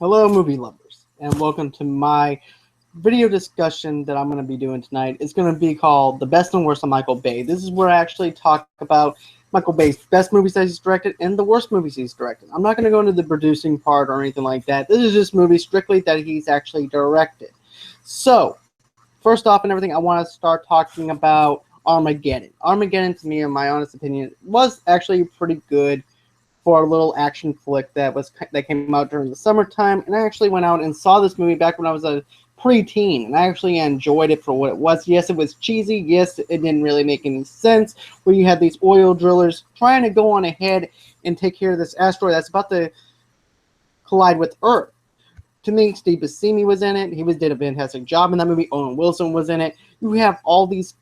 Hello, movie lovers, and welcome to my video discussion that I'm going to be doing tonight. It's going to be called The Best and Worst of Michael Bay. This is where I actually talk about Michael Bay's best movies that he's directed and the worst movies he's directed. I'm not going to go into the producing part or anything like that. This is just movies strictly that he's actually directed. So, first off and everything, I want to start talking about Armageddon. Armageddon, to me, in my honest opinion, was actually pretty good for a little action flick that came out during the summertime, and I actually went out and saw this movie back when I was a preteen, and I actually enjoyed it for what it was. Yes, it was cheesy. Yes, it didn't really make any sense. Where you had these oil drillers trying to go on ahead and take care of this asteroid that's about to collide with Earth. To me, Steve Buscemi was in it. Did a fantastic job in that movie. Owen Wilson was in it. You have all these,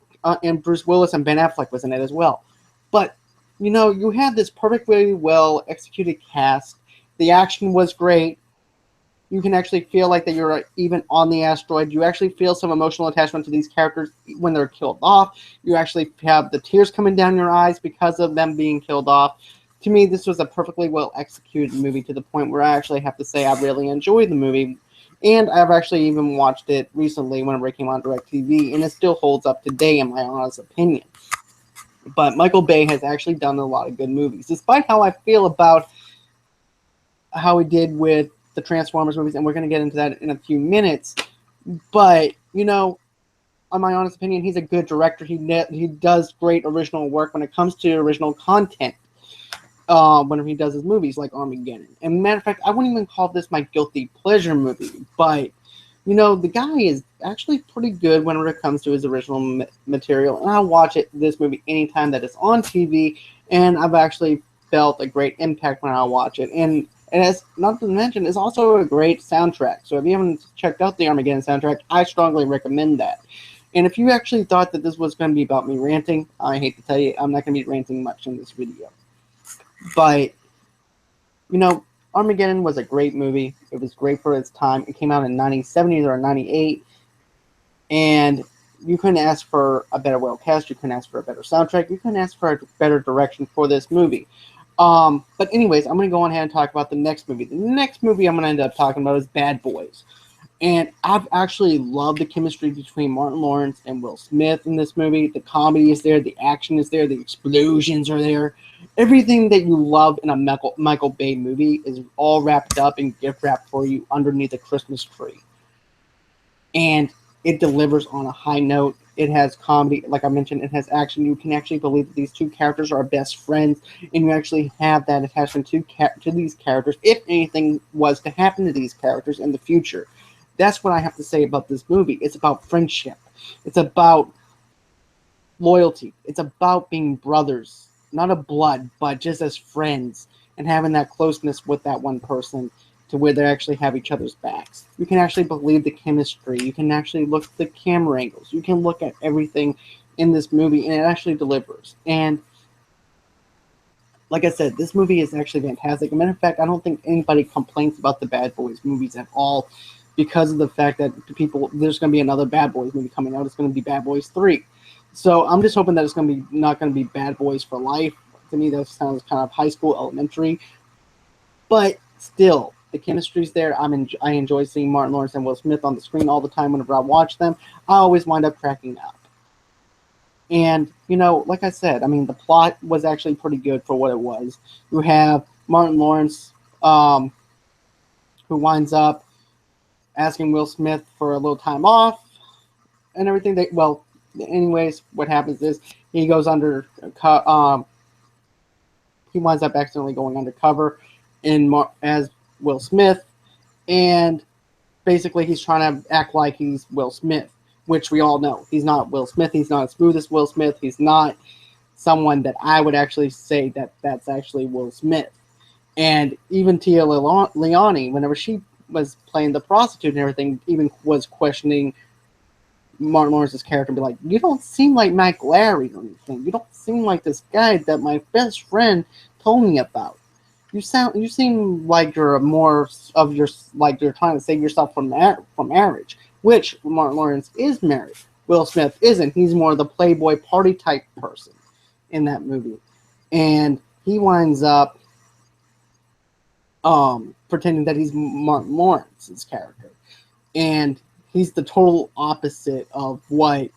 and Bruce Willis and Ben Affleck was in it as well. But you had this perfectly well executed cast. The action was great. You can actually feel like that you're even on the asteroid. You actually feel some emotional attachment to these characters when they're killed off. You actually have the tears coming down your eyes because of them being killed off. To me, this was a perfectly well executed movie to the point where I actually have to say I really enjoyed the movie. And I've actually even watched it recently whenever it came on DirecTV, and it still holds up today in my honest opinion. But Michael Bay has actually done a lot of good movies, despite how I feel about how he did with the Transformers movies, and we're going to get into that in a few minutes. But, on my honest opinion, he's a good director. He does great original work when it comes to original content whenever he does his movies like Armageddon. And matter of fact, I wouldn't even call this my guilty pleasure movie, but the guy is actually pretty good whenever it comes to his original material, and I'll watch this movie anytime that it's on TV, and I've actually felt a great impact when I watch it. And it has, not to mention, it's also a great soundtrack. So if you haven't checked out the Armageddon soundtrack, I strongly recommend that. And if you actually thought that this was going to be about me ranting, I hate to tell you, I'm not going to be ranting much in this video. But, Armageddon was a great movie. It was great for its time. It came out in 1970 or 98. And you couldn't ask for a better well cast. You couldn't ask for a better soundtrack. You couldn't ask for a better direction for this movie. But anyways, I'm going to go on ahead and talk about the next movie. The next movie I'm going to end up talking about is Bad Boys. And I've actually loved the chemistry between Martin Lawrence and Will Smith in this movie. The comedy is there. The action is there. The explosions are there. Everything that you love in a Michael Bay movie is all wrapped up and gift wrapped for you underneath a Christmas tree. And it delivers on a high note. It has comedy, like I mentioned. It has action. You can actually believe that these two characters are best friends, and you actually have that attachment to these characters if anything was to happen to these characters in the future. That's what I have to say about this movie. It's about friendship. It's about loyalty. It's about being brothers, not of blood, but just as friends, and having that closeness with that one person to where they actually have each other's backs. You can actually believe the chemistry. You can actually look at the camera angles. You can look at everything in this movie, and it actually delivers. And like I said, this movie is actually fantastic. As a matter of fact, I don't think anybody complains about the Bad Boys movies at all, because of the fact that there's going to be another Bad Boys movie coming out. It's going to be Bad Boys 3. So I'm just hoping that it's going to be not going to be Bad Boys for life. To me, that sounds kind of high school, elementary. But still, the chemistry's there. I enjoy seeing Martin Lawrence and Will Smith on the screen all the time whenever I watch them. I always wind up cracking up. And, like I said, the plot was actually pretty good for what it was. You have Martin Lawrence, who winds up asking Will Smith for a little time off and everything. Anyways, what happens is he goes he winds up accidentally going undercover as Will Smith, and basically he's trying to act like he's Will Smith, which we all know he's not Will Smith. He's not as smooth as Will Smith. He's not someone that I would actually say that's actually Will Smith. And even Tia Leone, whenever she was playing the prostitute and everything, even was questioning Martin Lawrence's character and be like, you don't seem like Mike Larry or anything. You don't seem like this guy that my best friend told me about. You seem like you're you're trying to save yourself from marriage, which Martin Lawrence is married. Will Smith isn't. He's more the playboy party type person in that movie. And he winds up pretending that he's Martin Lawrence's character. And he's the total opposite of what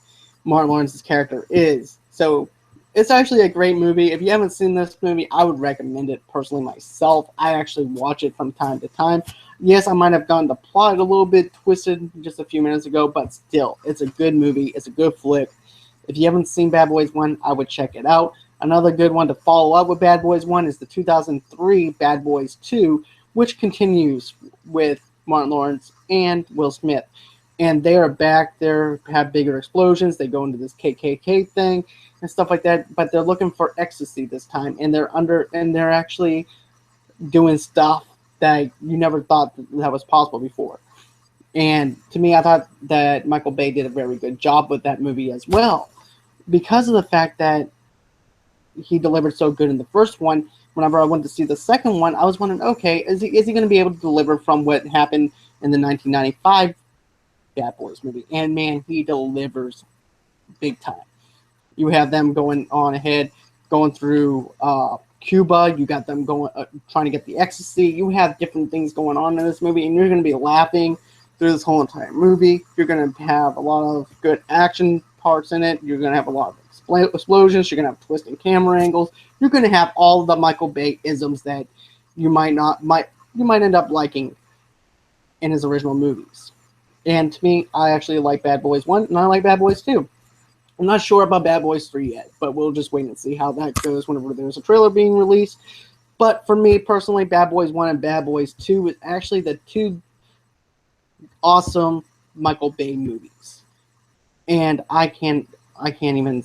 Martin Lawrence's character is. So it's actually a great movie. If you haven't seen this movie, I would recommend it personally myself. I actually watch it from time to time. Yes, I might have gotten the plot a little bit twisted just a few minutes ago, but still, it's a good movie. It's a good flick. If you haven't seen Bad Boys 1, I would check it out. Another good one to follow up with Bad Boys 1 is the 2003 Bad Boys 2, which continues with Martin Lawrence and Will Smith. And they are back there, have bigger explosions. They go into this KKK thing and stuff like that, but they're looking for ecstasy this time, and they're actually doing stuff that you never thought that was possible before. And to me, I thought that Michael Bay did a very good job with that movie as well, because of the fact that he delivered so good in the first one. Whenever I went to see the second one, I was wondering, okay, is he going to be able to deliver from what happened in the 1995 Bad Boys movie? And man, he delivers big time. You have them going on ahead, going through Cuba. You got them going, trying to get the ecstasy. You have different things going on in this movie, and you're going to be laughing through this whole entire movie. You're going to have a lot of good action parts in it. You're going to have a lot of explosions. You're going to have twisting camera angles. You're going to have all of the Michael Bay isms that you might end up liking in his original movies. And to me, I actually like Bad Boys 1, and I like Bad Boys 2. I'm not sure about Bad Boys 3 yet, but we'll just wait and see how that goes whenever there's a trailer being released. But for me personally, Bad Boys 1 and Bad Boys 2 is actually the two awesome Michael Bay movies. And I can't even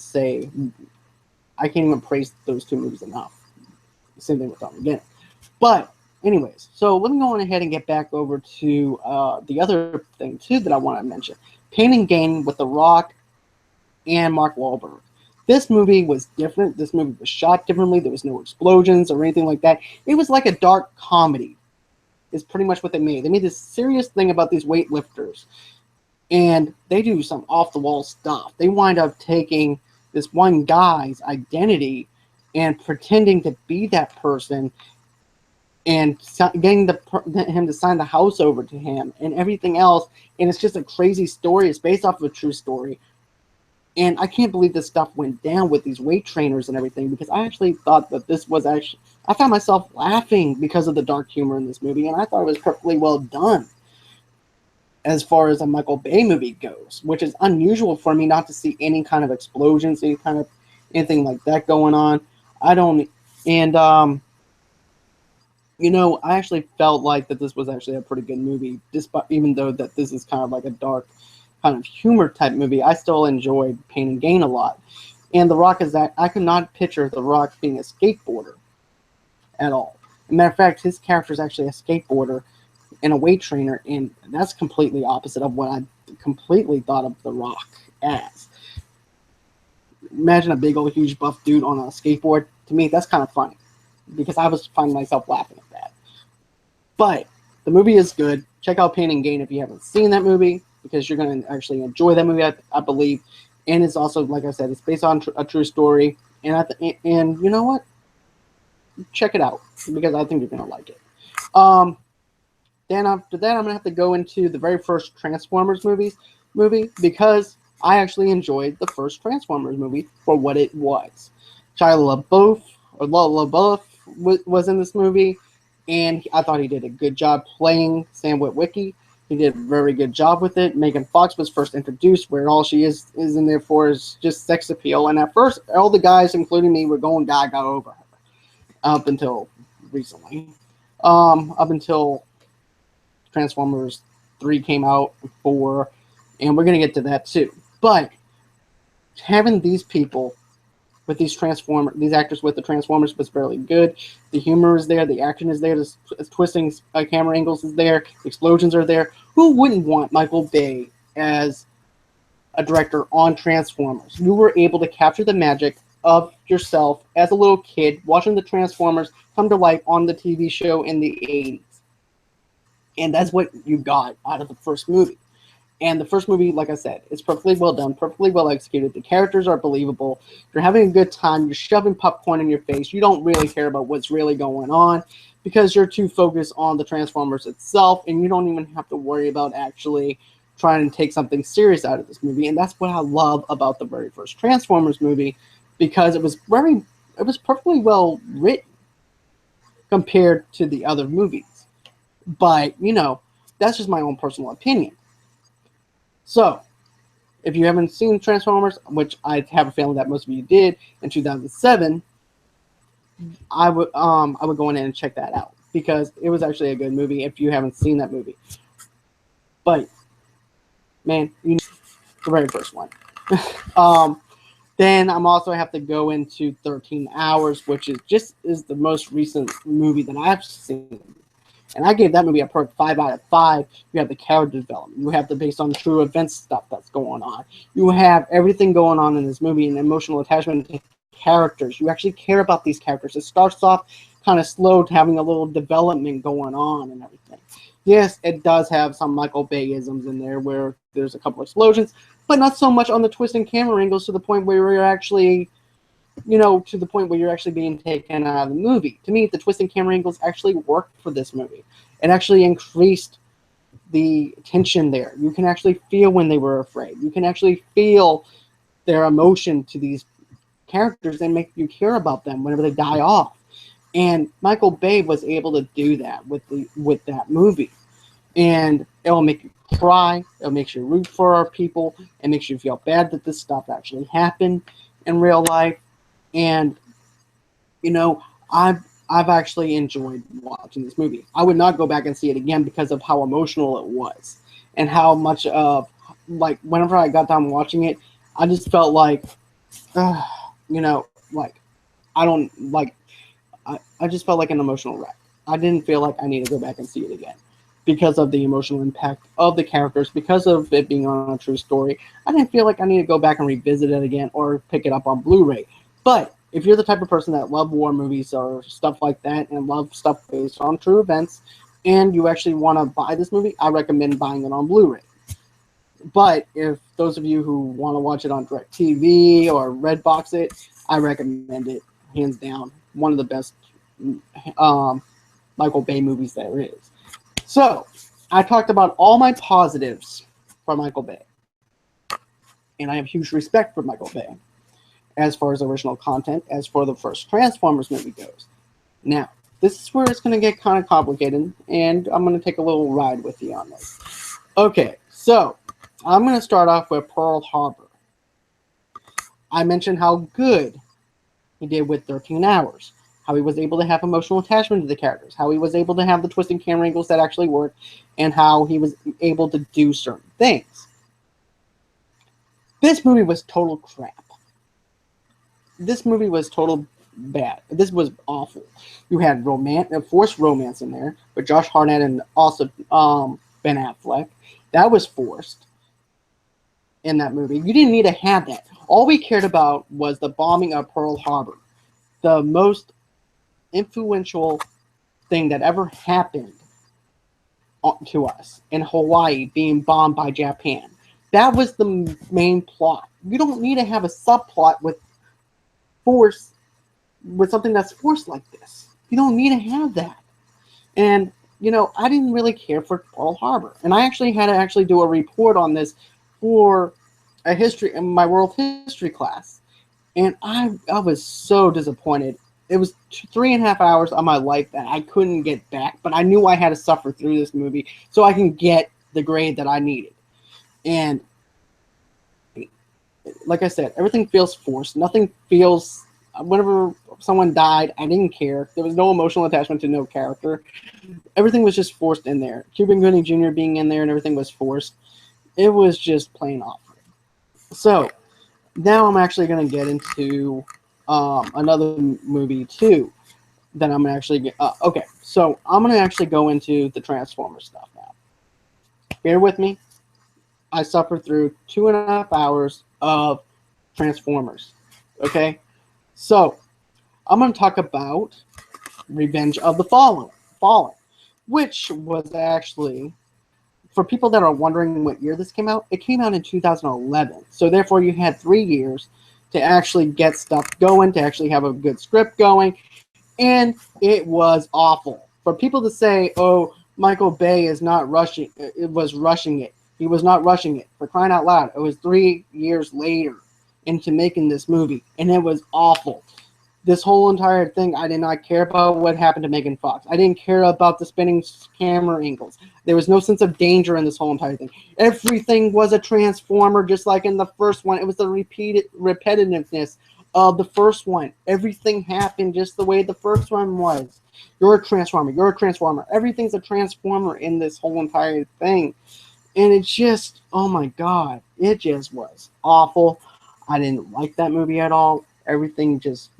praise those two movies enough. Same thing with Armageddon. But anyways, so let me go on ahead and get back over to the other thing too that I want to mention. Pain and Gain with The Rock and Mark Wahlberg. This movie was different. This movie was shot differently. There was no explosions or anything like that. It was like a dark comedy is pretty much what they made. They made this serious thing about these weightlifters. And they do some off-the-wall stuff. They wind up taking this one guy's identity and pretending to be that person and getting him to sign the house over to him and everything else. And it's just a crazy story. It's based off of a true story. And I can't believe this stuff went down with these weight trainers and everything, because I actually thought that this was actually... I found myself laughing because of the dark humor in this movie, and I thought it was perfectly well done as far as a Michael Bay movie goes, which is unusual for me not to see any kind of explosions, anything like that going on. I actually felt like that this was actually a pretty good movie, even though that this is kind of like a dark kind of humor type movie. I still enjoyed Pain and Gain a lot. And The Rock is that I could not picture The Rock being a skateboarder at all. As a matter of fact, his character is actually a skateboarder and a weight trainer, and that's completely opposite of what I completely thought of The Rock as. Imagine a big old huge buff dude on a skateboard. To me, that's kind of funny, because I was finding myself laughing at that. But the movie is good. Check out Pain and Gain if you haven't seen that movie, because you're going to actually enjoy that movie, I believe. And it's also, like I said, it's based on a true story. And you know what? Check it out, because I think you're going to like it. Then after that, I'm going to have to go into the very first Transformers movie, because I actually enjoyed the first Transformers movie for what it was. Shia LaBeouf was in this movie, and I thought he did a good job playing Sam Witwicky. He did a very good job with it. Megan Fox was first introduced, where all she is in there for is just sex appeal. And at first, all the guys, including me, were going gaga over her. Up until recently. Up until Transformers 3 came out, 4, and we're going to get to that too. But having these people with these actors with the Transformers was fairly good. The humor is there, the action is there, the twisting camera angles is there, the explosions are there. Who wouldn't want Michael Bay as a director on Transformers? You were able to capture the magic of yourself as a little kid watching the Transformers come to life on the TV show in the 80s. And that's what you got out of the first movie. And the first movie, like I said, is perfectly well done, perfectly well executed. The characters are believable. You're having a good time. You're shoving popcorn in your face. You don't really care about what's really going on because you're too focused on the Transformers itself, and you don't even have to worry about actually trying to take something serious out of this movie. And that's what I love about the very first Transformers movie, because it was perfectly well written compared to the other movies. But, that's just my own personal opinion. So, if you haven't seen Transformers, which I have a feeling that most of you did in 2007, I would go in and check that out because it was actually a good movie if you haven't seen that movie. But man, you know the very first one. Then I'm also have to go into 13 Hours, which is the most recent movie that I've seen. And I gave that movie a perfect 5 out of 5. You have the character development. You have the based on true events stuff that's going on. You have everything going on in this movie, and emotional attachment to characters. You actually care about these characters. It starts off kind of slow, having a little development going on and everything. Yes, it does have some Micheal Bay-isms in there where there's a couple explosions, but not so much on the twisting camera angles to the point where you're actually being taken out of the movie. To me, the twisting camera angles actually worked for this movie. It actually increased the tension there. You can actually feel when they were afraid. You can actually feel their emotion to these characters and make you care about them whenever they die off. And Micheal Bay was able to do that with that movie. And it'll make you cry. It'll make you root for our people. It makes you feel bad that this stuff actually happened in real life. And I've actually enjoyed watching this movie. I would not go back and see it again because of how emotional it was and how much of whenever I got done watching it, I just felt like I just felt like an emotional wreck. I didn't feel like I need to go back and see it again because of the emotional impact of the characters, because of it being on a true story. I didn't feel like I need to go back and revisit it again or pick it up on Blu-ray. But if you're the type of person that love war movies or stuff like that and love stuff based on true events and you actually want to buy this movie, I recommend buying it on Blu-ray. But if those of you who want to watch it on DirecTV or Redbox it, I recommend it, hands down. One of the best Micheal Bay movies there is. So, I talked about all my positives for Micheal Bay. And I have huge respect for Micheal Bay as far as original content, as for the first Transformers movie goes. Now, this is where it's going to get kind of complicated, and I'm going to take a little ride with you on this. Okay, so I'm going to start off with Pearl Harbor. I mentioned how good he did with 13 Hours, how he was able to have emotional attachment to the characters, how he was able to have the twisting camera angles that actually worked, and how he was able to do certain things. This movie was total crap. This movie was total bad. This was awful. You had forced romance in there with Josh Hartnett and also Ben Affleck. That was forced in that movie. You didn't need to have that. All we cared about was the bombing of Pearl Harbor, the most influential thing that ever happened to us in Hawaii being bombed by Japan. That was the main plot. You don't need to have a subplot with something that's forced like this. You don't need to have that. And I didn't really care for Pearl Harbor, and I actually had to do a report on this for in my world history class, and I was so disappointed. It was 3.5 hours of my life that I couldn't get back, but I knew I had to suffer through this movie so I can get the grade that I needed. And like I said, everything feels forced. Nothing feels. Whenever someone died, I didn't care. There was no emotional attachment to no character. Everything was just forced in there. Cuba Gooding Jr. being in there and everything was forced. It was just plain awful. So now I'm actually going to get into another movie too. That I'm actually okay. So I'm going to actually go into the Transformers stuff now. Bear with me. I suffered through 2.5 hours of Transformers. Okay. So, I'm going to talk about Revenge of the Fallen, which was actually for people that are wondering what year this came out, it came out in 2011. So therefore, you had 3 years to actually get stuff going, to actually have a good script going, and it was awful. For people to say, "Oh, Michael Bay is not rushing," it was rushing it. He was not rushing it. For crying out loud, it was 3 years later into making this movie, and it was awful. This whole entire thing, I did not care about what happened to Megan Fox. I didn't care about the spinning camera angles. There was no sense of danger in this whole entire thing. Everything was a transformer, just like in the first one. It was the repetitiveness of the first one. Everything happened just the way the first one was. You're a transformer. You're a transformer. Everything's a transformer in this whole entire thing. And it just, oh my God, it just was awful. I didn't like that movie at all. Everything just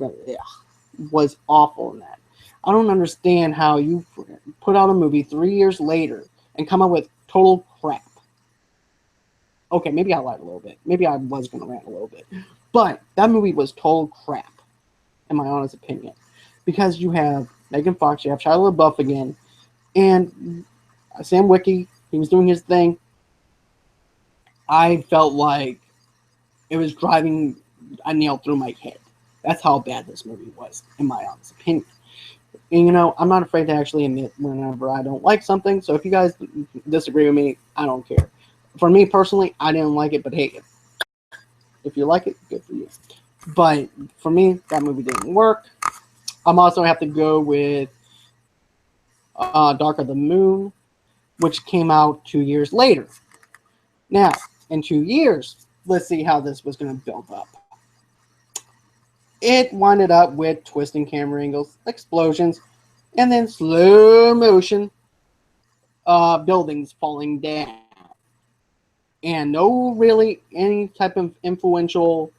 was awful in that. I don't understand how you put out a movie 3 years later and come up with total crap. Okay, maybe I lied a little bit. Maybe I was going to rant a little bit. But that movie was total crap, in my honest opinion. Because you have Megan Fox, you have Shia LaBeouf again, and Sam Wiki, he was doing his thing. I felt like it was driving a nail through my head. That's how bad this movie was, in my honest opinion. And, you know, I'm not afraid to actually admit whenever I don't like something. So if you guys disagree with me, I don't care. For me personally, I didn't like it. But hey, if you like it, good for you. But for me, that movie didn't work. I'm also have to go with Dark of the Moon, which came out 2 years later. Now, in 2 years, let's see how this was going to build up. It winded up with twisting camera angles, explosions, and then slow motion buildings falling down. And no really any type of influential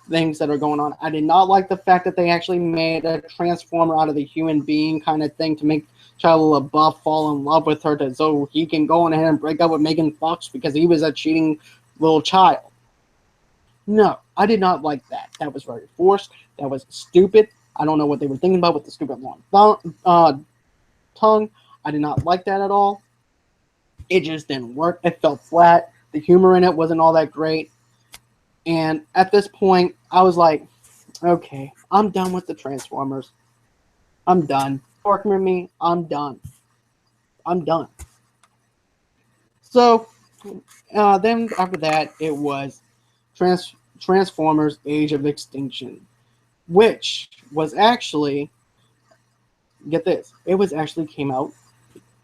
things that are going on. I did not like the fact that they actually made a transformer out of the human being kind of thing to make Shia LaBeouf fall in love with her so he can go on ahead and break up with Megan Fox because he was a cheating little child. No, I did not like that. That was very forced. That was stupid. I don't know what they were thinking about with the stupid long tongue. I did not like that at all. It just didn't work. It felt flat. The humor in it wasn't all that great. And at this point, I was like, okay, I'm done with the Transformers. I'm done. Working with me, I'm done. I'm done. So, then after that, it was Transformers Age of Extinction, which was actually, get this, it was actually came out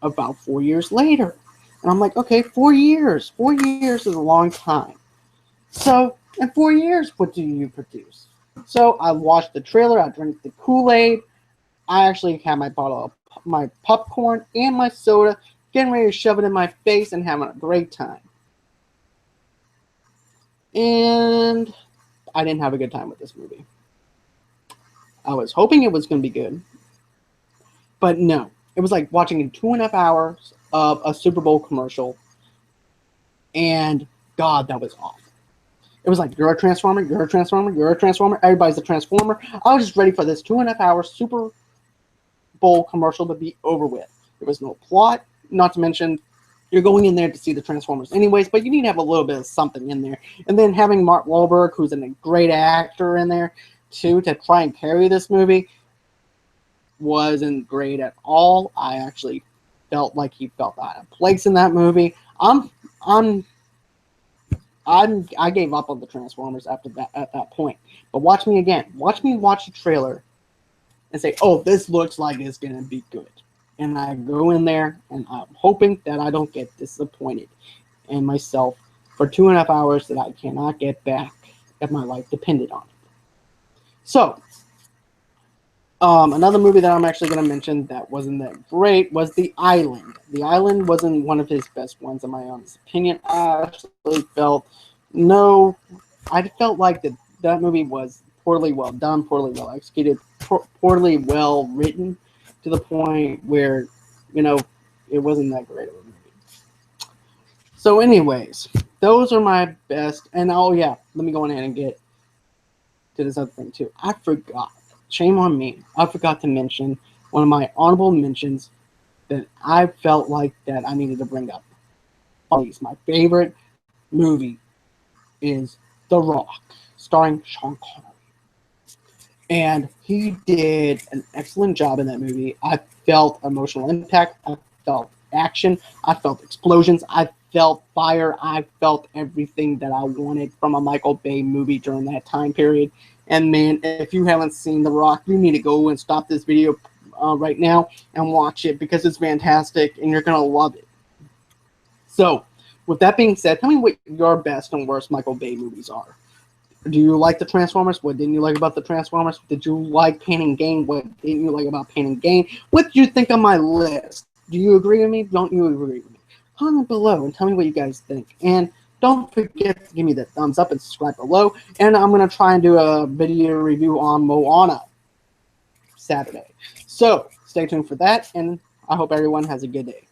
about 4 years later. And I'm like, okay, 4 years. 4 years is a long time. So, in 4 years, what do you produce? So, I watched the trailer, I drank the Kool-Aid, I actually had my bottle of my popcorn and my soda, getting ready to shove it in my face and having a great time. And I didn't have a good time with this movie. I was hoping it was going to be good, but no. It was like watching 2.5 hours of a Super Bowl commercial, and God, that was awful. It was like, you're a Transformer, you're a Transformer, you're a Transformer, everybody's a Transformer. I was just ready for this 2.5 hour Super Bowl commercial to be over with. There was no plot, not to mention you're going in there to see the Transformers anyways, but you need to have a little bit of something in there. And then having Mark Wahlberg, who's a great actor in there, too, to try and carry this movie wasn't great at all. I actually felt like he felt out of place in that movie. I gave up on the Transformers after that at that point. But watch me again. Watch me watch the trailer and say, oh, this looks like it's going to be good. And I go in there, and I'm hoping that I don't get disappointed in myself for 2.5 hours that I cannot get back if my life depended on it. So, another movie that I'm actually going to mention that wasn't that great was The Island. The Island wasn't one of his best ones, in my honest opinion. I actually felt like that movie was poorly well done, poorly well executed, poorly well written, to the point where, it wasn't that great of a movie. So anyways, those are my best. And oh yeah, let me go ahead and get to this other thing too. I forgot. Shame on me. I forgot to mention one of my honorable mentions that I felt like that I needed to bring up. My favorite movie is The Rock, starring Sean Connery. And he did an excellent job in that movie. I felt emotional impact. I felt action. I felt explosions. I felt fire. I felt everything that I wanted from a Michael Bay movie during that time period. And man, if you haven't seen The Rock, you need to go and stop this video right now and watch it because it's fantastic and you're going to love it. So, with that being said, tell me what your best and worst Michael Bay movies are. Do you like the Transformers? What didn't you like about the Transformers? Did you like Pain and Gain? What didn't you like about Pain and Gain? What do you think of my list? Do you agree with me? Don't you agree with me? Comment below and tell me what you guys think. And don't forget to give me the thumbs up and subscribe below. And I'm going to try and do a video review on Moana Saturday. So stay tuned for that, and I hope everyone has a good day.